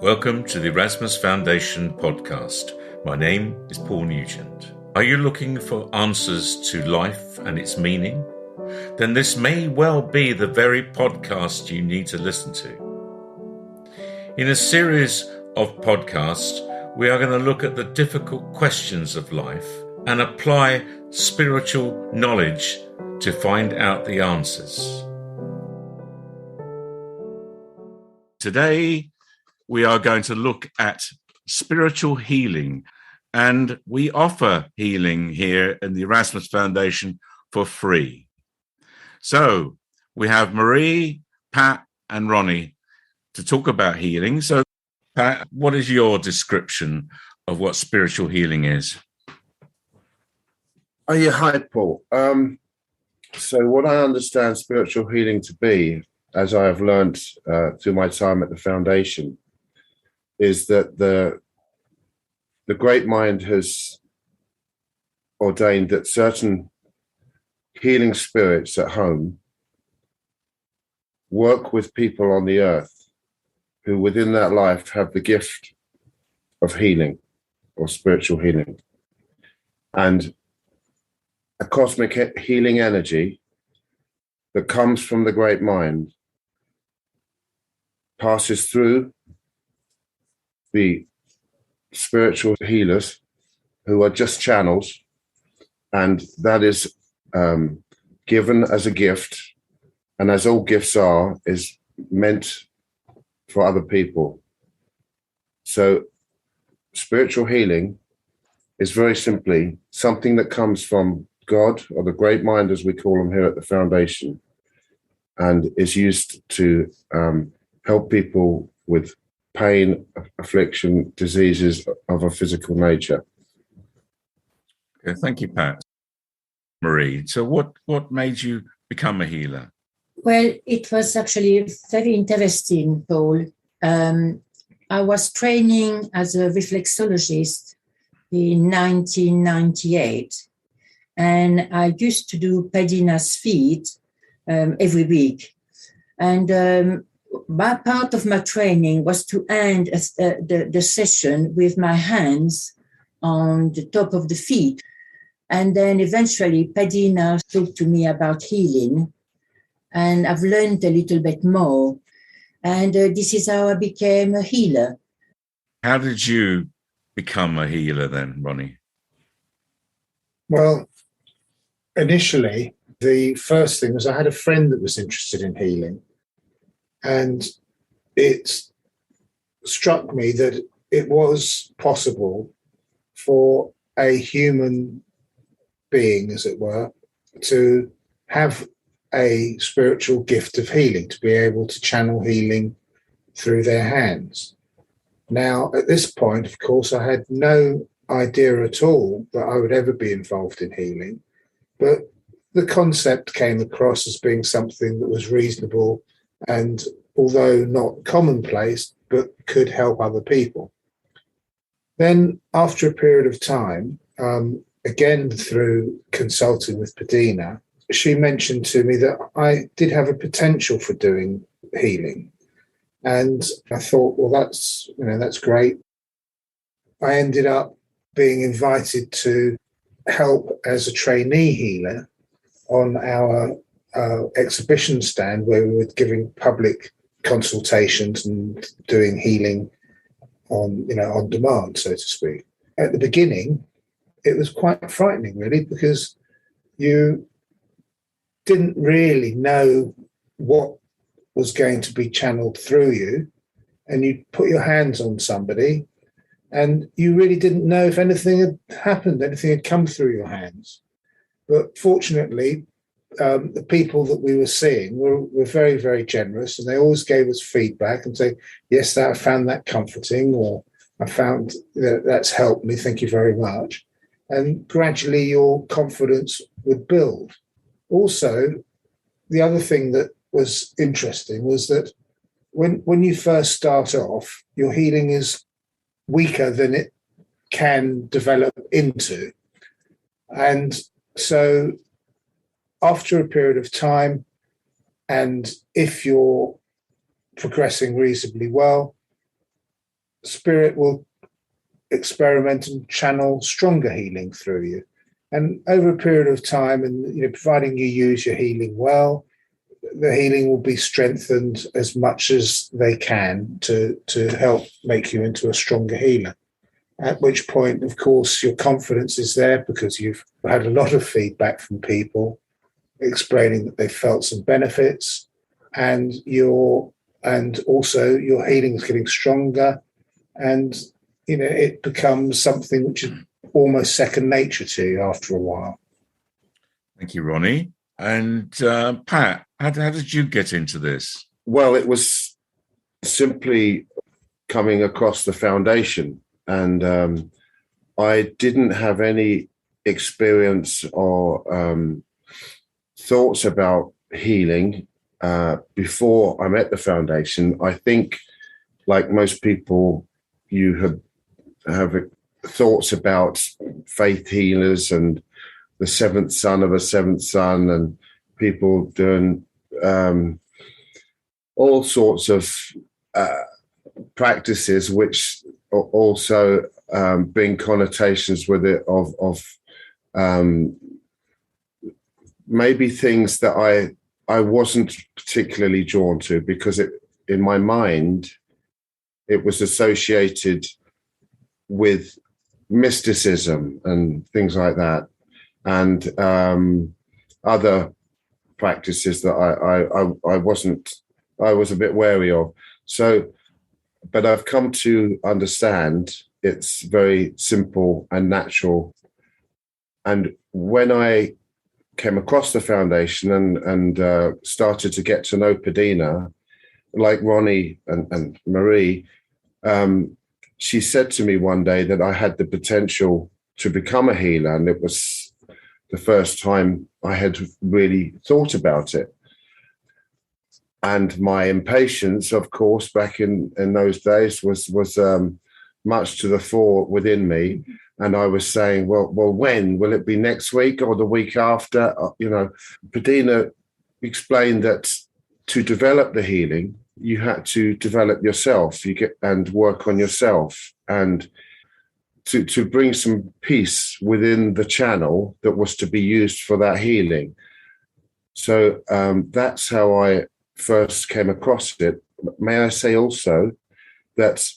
Welcome to the Erasmus Foundation podcast. My name is Paul Nugent. Are you looking for answers to life and its meaning? Then this may well be the very podcast you need to listen to. In a series of podcasts, we are going to look at the difficult questions of life and apply spiritual knowledge to find out the answers. Today, we are going to look at spiritual healing, and we offer healing here in the Erasmus Foundation for free. So we have Marie, Pat, and Ronnie to talk about healing. So, Pat, what is your description of what spiritual healing is? Oh, yeah, hi, Paul. So what I understand spiritual healing to be, as I have learned through my time at the Foundation, is that the Great Mind has ordained that certain healing spirits at home work with people on the earth who within that life have the gift of healing or spiritual healing. And a cosmic healing energy that comes from the Great Mind passes through the spiritual healers who are just channels, and that is given as a gift, and as all gifts are, is meant for other people. So spiritual healing is very simply something that comes from God, or the Great Mind as we call them here at the Foundation, and is used to help people with pain, affliction, diseases of a physical nature. Okay, thank you, Pat. Marie, so what made you become a healer? Well, it was actually very interesting, Paul. I was training as a reflexologist in 1998, and I used to do Padina's feet every week. And part of my training was to end the session with my hands on the top of the feet. And then eventually Padina spoke to me about healing, and I've learned a little bit more. And this is how I became a healer. How did you become a healer then, Ronnie? Well, initially, the first thing was I had a friend that was interested in healing. And it struck me that it was possible for a human being, as it were, to have a spiritual gift of healing, to be able to channel healing through their hands. Now, at this point, of course, I had no idea at all that I would ever be involved in healing, but the concept came across as being something that was reasonable and, although not commonplace, but could help other people. Then, after a period of time, again through consulting with Padina, she mentioned to me that I did have a potential for doing healing. And I thought, well, that's great. I ended up being invited to help as a trainee healer on our exhibition stand, where we were giving public consultations and doing healing on demand, so to speak. At the beginning, it was quite frightening, really, because you didn't really know what was going to be channeled through you, and you put your hands on somebody and you really didn't know if anything had happened, anything had come through your hands. But fortunately, the people that we were seeing were very, very generous, and they always gave us feedback and say, yes, I found that comforting, or I found that's helped me, thank you very much. And gradually your confidence would build. Also, the other thing that was interesting was that when you first start off, your healing is weaker than it can develop into. And so after a period of time, and if you're progressing reasonably well, Spirit will experiment and channel stronger healing through you. And over a period of time, and providing you use your healing well, the healing will be strengthened as much as they can to help make you into a stronger healer. At which point, of course, your confidence is there because you've had a lot of feedback from people explaining that they felt some benefits, and also your healing is getting stronger, and it becomes something which is almost second nature to you after a while. Thank you, Ronnie. And Pat, how did you get into this? Well, it was simply coming across the foundation, and I didn't have any experience or thoughts about healing before I met the foundation. I think, like most people, you have thoughts about faith healers and the seventh son of a seventh son, and people doing all sorts of practices which also bring connotations with it of maybe things that I wasn't particularly drawn to, because in my mind it was associated with mysticism and things like that, and other practices that I was a bit wary of. So, but I've come to understand it's very simple and natural. And when I came across the foundation and started to get to know Padina, like Ronnie and Marie, she said to me one day that I had the potential to become a healer, and it was the first time I had really thought about it. And my impatience, of course, back in those days was much to the fore within me. And I was saying, well, when? Will it be next week or the week after? Padina explained that to develop the healing, you had to develop yourself, and work on yourself, and to bring some peace within the channel that was to be used for that healing. So that's how I first came across it. May I say also that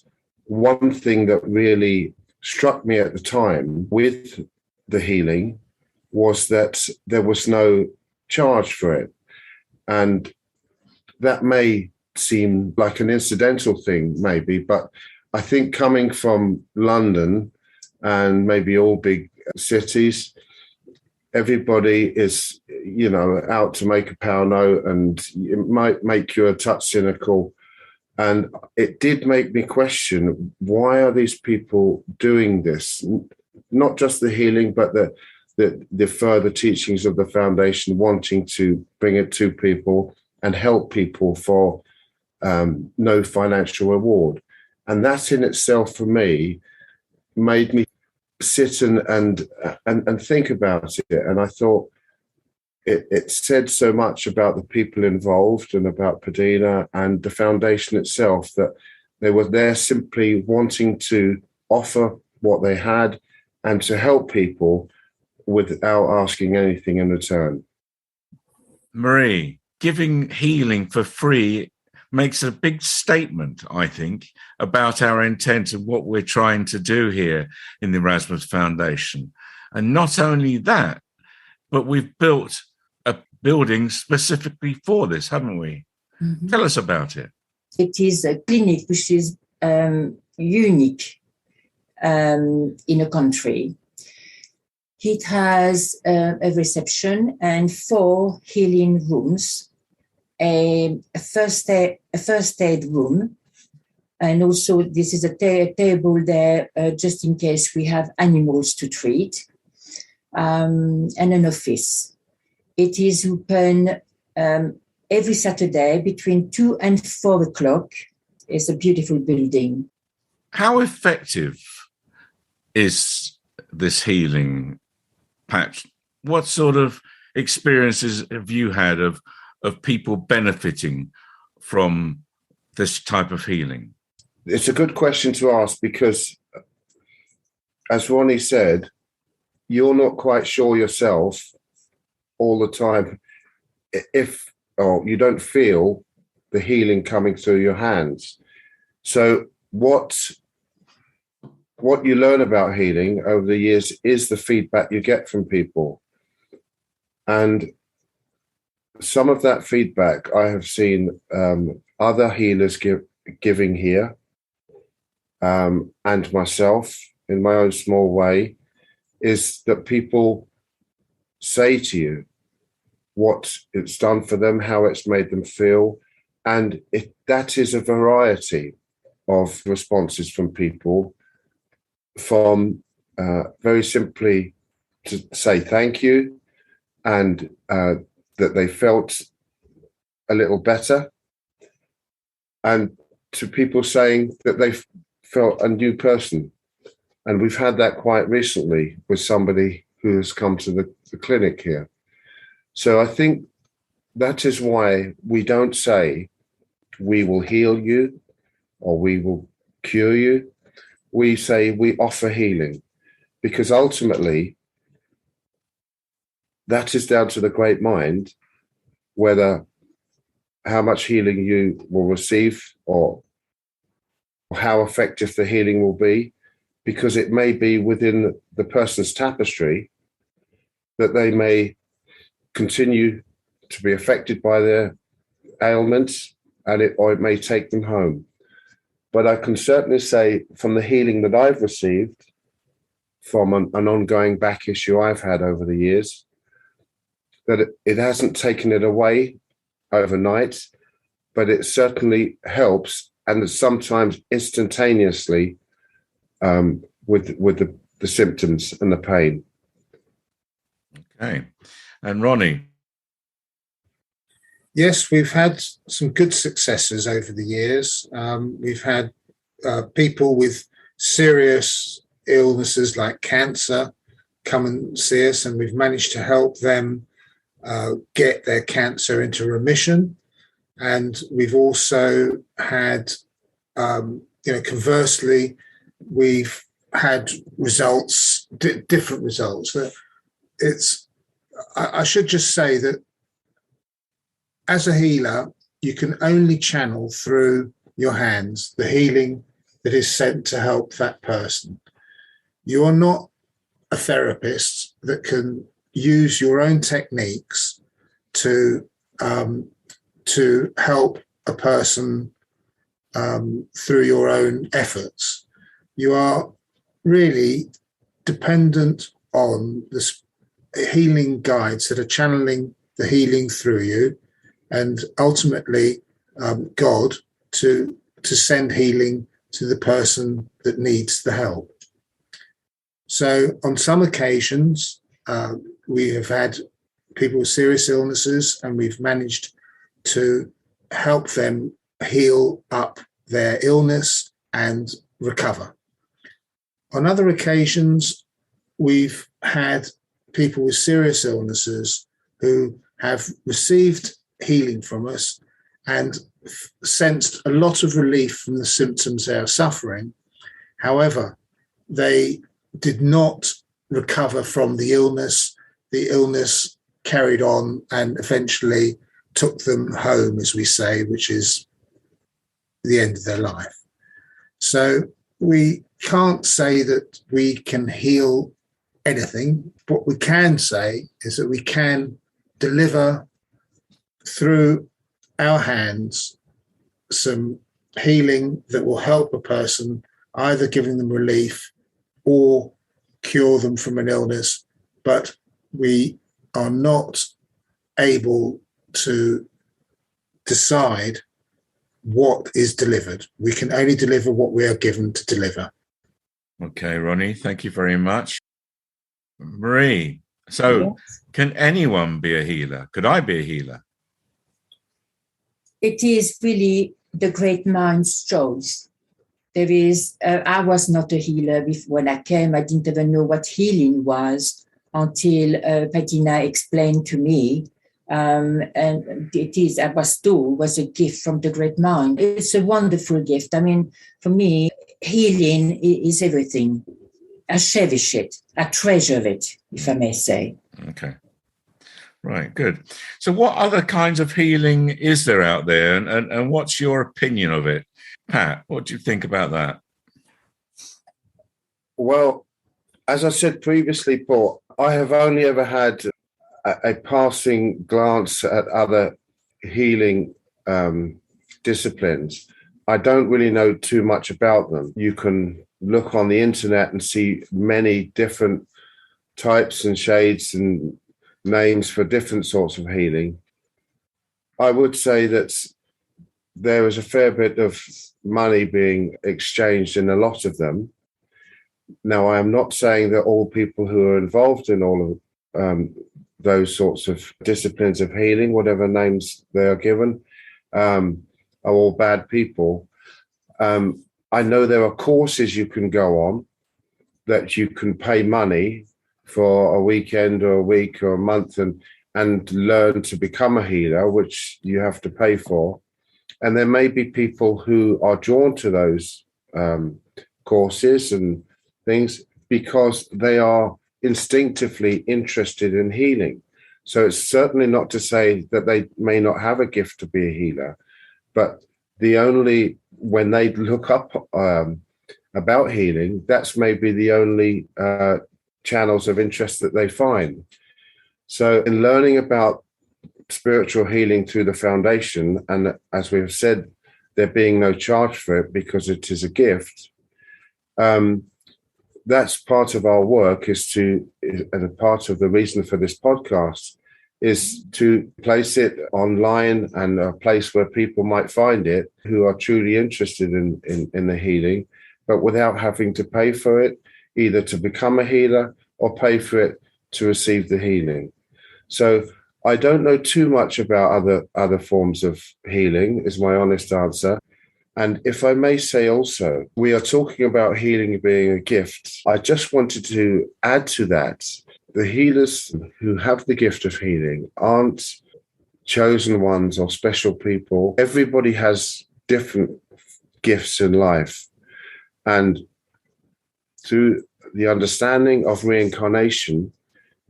one thing that really struck me at the time with the healing was that there was no charge for it. And that may seem like an incidental thing, maybe, but I think coming from London and maybe all big cities, everybody is, out to make a power note, and it might make you a touch cynical. And it did make me question, why are these people doing this? Not just the healing, but the further teachings of the foundation, wanting to bring it to people and help people for no financial reward. And that in itself, for me, made me sit and think about it. And I thought it said so much about the people involved and about Padina and the foundation itself, that they were there simply wanting to offer what they had and to help people without asking anything in return. Marie, giving healing for free makes a big statement, I think, about our intent and what we're trying to do here in the Erasmus Foundation. And not only that, but we've built a building specifically for this, haven't we? Mm-hmm. Tell us about it. It is a clinic which is unique in a country. It has a reception and 4 healing rooms, a first aid room, and also this is a table there just in case we have animals to treat, and an office. It is open every Saturday between 2 and 4 o'clock. It's a beautiful building. How effective is this healing, Pat? What sort of experiences have you had of people benefiting from this type of healing? it's a good question to ask because, as Ronnie said, you're not quite sure yourself all the time if you don't feel the healing coming through your hands. So what you learn about healing over the years is the feedback you get from people. And some of that feedback I have seen other healers giving here, and myself in my own small way, is that people say to you what it's done for them, how it's made them feel. And that is a variety of responses from people, from very simply to say thank you and that they felt a little better, and to people saying that they felt a new person. And we've had that quite recently with somebody who has come to the clinic here. So I think that is why we don't say we will heal you or we will cure you. We say we offer healing, because ultimately that is down to the great mind, whether how much healing you will receive or how effective the healing will be, because it may be within the person's tapestry that they may continue to be affected by their ailments, or it may take them home. But I can certainly say from the healing that I've received from an ongoing back issue I've had over the years, that it hasn't taken it away overnight, but it certainly helps, and sometimes instantaneously, with the symptoms and the pain. Okay. And Ronnie? Yes, we've had some good successes over the years. We've had people with serious illnesses like cancer come and see us, and we've managed to help them get their cancer into remission. And we've also had, conversely, we've had results, different results. I should just say that as a healer, you can only channel through your hands the healing that is sent to help that person. You are not a therapist that can use your own techniques to help a person through your own efforts. You are really dependent on the healing guides that are channeling the healing through you, and ultimately God to send healing to the person that needs the help. So on some occasions, we have had people with serious illnesses, and we've managed to help them heal up their illness and recover. On other occasions, we've had people with serious illnesses who have received healing from us and sensed a lot of relief from the symptoms they are suffering. However, they did not recover from the illness. The illness carried on and eventually took them home, as we say, which is the end of their life. So we can't say that we can heal anything. What we can say is that we can deliver through our hands some healing that will help a person, either giving them relief or cure them from an illness. But we are not able to decide what is delivered. We can only deliver what we are given to deliver. Okay, Ronnie, thank you very much. Marie, so can anyone be a healer? Could I be a healer? It is really the great mind's choice. There is, I was not a healer when I came. I didn't even know what healing was until Bettina explained to me And it is, I was told, was a gift from the great mind. It's a wonderful gift. I mean, for me, healing is everything. I cherish it. I treasure it, if I may say. Okay. Right, good. So what other kinds of healing is there out there, and what's your opinion of it? Pat, what do you think about that? Well, as I said previously, Paul, I have only ever had a passing glance at other healing disciplines. I don't really know too much about them. You can look on the internet and see many different types and shades and names for different sorts of healing. I would say that there is a fair bit of money being exchanged in a lot of them. Now, I am not saying that all people who are involved in all of those sorts of disciplines of healing, whatever names they are given, are all bad people. I know there are courses you can go on that you can pay money for a weekend or a week or a month and learn to become a healer, which you have to pay for. And there may be people who are drawn to those courses and things because they are instinctively interested in healing. So it's certainly not to say that they may not have a gift to be a healer, but when they look up about healing, that's maybe the only channels of interest that they find. So in learning about spiritual healing through the foundation, and as we've said, there being no charge for it because it is a gift, that's part of our work and part of the reason for this podcast is to place it online and a place where people might find it who are truly interested in the healing, but without having to pay for it, either to become a healer or pay for it to receive the healing. So I don't know too much about other forms of healing, is my honest answer. And if I may say also, we are talking about healing being a gift. I just wanted to add to that, the healers who have the gift of healing aren't chosen ones or special people. Everybody has different gifts in life. And through the understanding of reincarnation,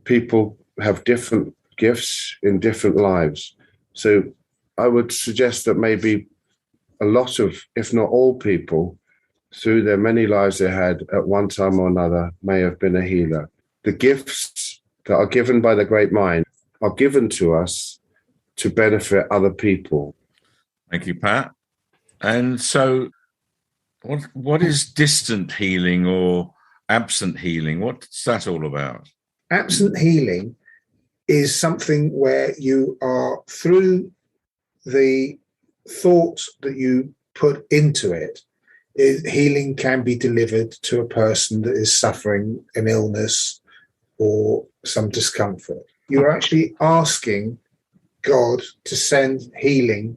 people have different gifts in different lives. So I would suggest that maybe a lot of, if not all people, through their many lives they had at one time or another, may have been a healer. The gifts that are given by the great mind are given to us to benefit other people. Thank you, Pat. And so what is distant healing or absent healing? What's that all about? Absent healing is something where you are, through the thought that you put into it, healing can be delivered to a person that is suffering an illness or some discomfort. You're actually asking God to send healing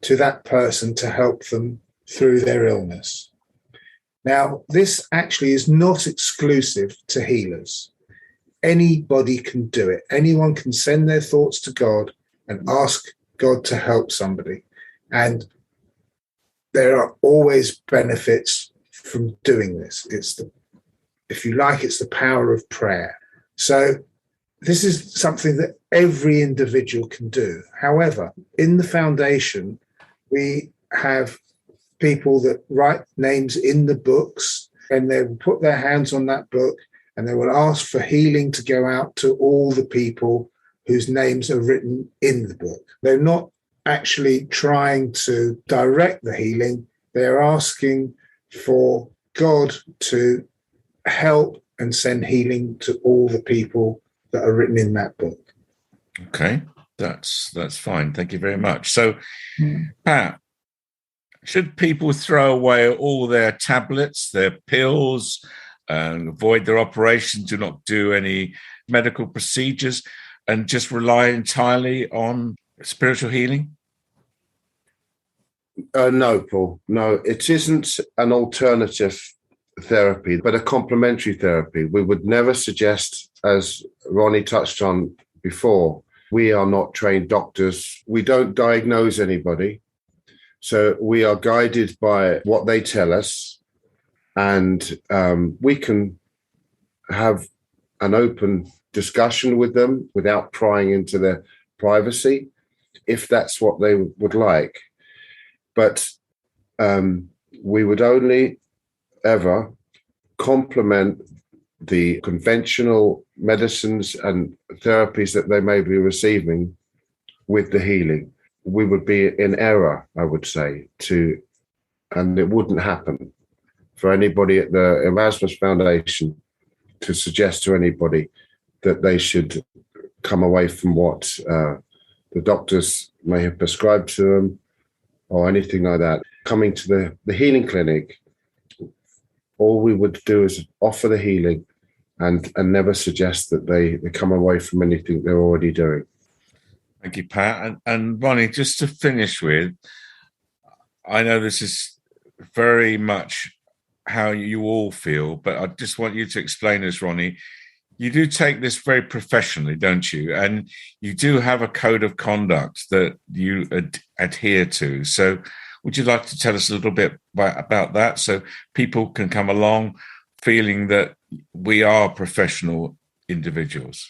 to that person to help them through their illness. Now, this actually is not exclusive to healers. Anybody can do it. Anyone can send their thoughts to God and ask God to help somebody. And there are always benefits from doing this. If you like, it's the power of prayer. So this is something that every individual can do. However, in the foundation, we have people that write names in the books, and they will put their hands on that book and they will ask for healing to go out to all the people whose names are written in the book. They're not actually trying to direct the healing. They're asking for God to help and send healing to all the people that are written in that book. Okay, that's fine. Thank you very much. So, Pat, should people throw away all their tablets, their pills, and avoid their operations, do not do any medical procedures, and just rely entirely on spiritual healing? No, Paul. No, it isn't an alternative therapy, but a complementary therapy. We would never suggest, as Ronnie touched on before, We are not trained doctors. We don't diagnose anybody. So we are guided by what they tell us, and we can have an open discussion with them without prying into their privacy, if that's what they would like. But we would only ever complement the conventional medicines and therapies that they may be receiving with the healing. We would be in error, I would say, and it wouldn't happen for anybody at the Erasmus Foundation to suggest to anybody that they should come away from what the doctors may have prescribed to them or anything like that. Coming to the healing clinic, all we would do is offer the healing and never suggest that they come away from anything they're already doing. Thank you, Pat. And Ronnie, just to finish with, I know this is very much how you all feel, but I just want you to explain this, Ronnie. You do take this very professionally, don't you? And you do have a code of conduct that you adhere to. So would you like to tell us a little bit about that so people can come along feeling that we are professional individuals?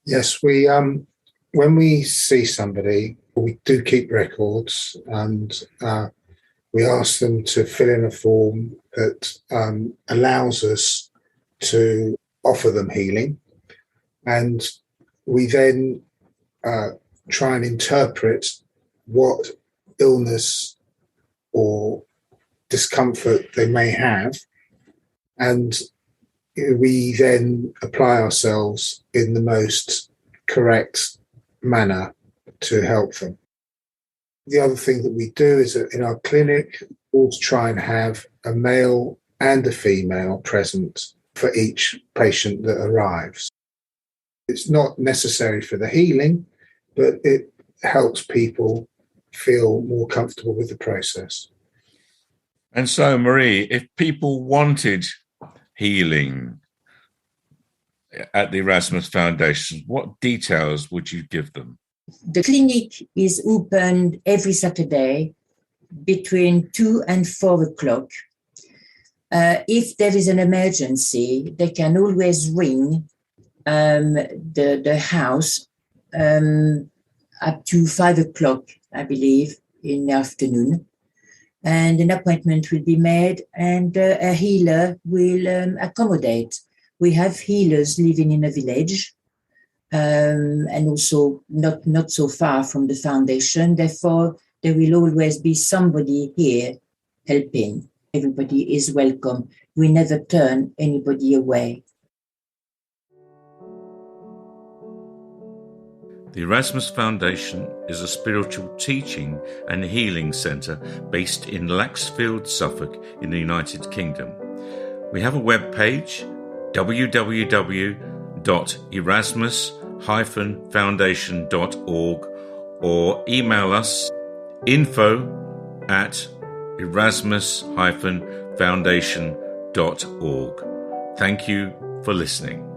Yes, we when we see somebody, we do keep records, and we ask them to fill in a form that allows us to offer them healing, and we then try and interpret what illness or discomfort they may have, and we then apply ourselves in the most correct manner to help them. The other thing that we do is that in our clinic, we'll try and have a male and a female present for each patient that arrives. It's not necessary for the healing, but it helps people feel more comfortable with the process. And so, Marie, if people wanted healing at the Erasmus Foundation, what details would you give them? The clinic is open every Saturday between 2 and 4 o'clock. If there is an emergency, they can always ring the house up to 5 o'clock, I believe, in the afternoon. And an appointment will be made, and a healer will accommodate. We have healers living in a village, and also not so far from the foundation. Therefore, there will always be somebody here helping. Everybody is welcome. We never turn anybody away. The Erasmus Foundation is a spiritual teaching and healing centre based in Laxfield, Suffolk, in the United Kingdom. We have a webpage, www.erasmus-foundation.org, or email us info@erasmus-foundation.org. Thank you for listening.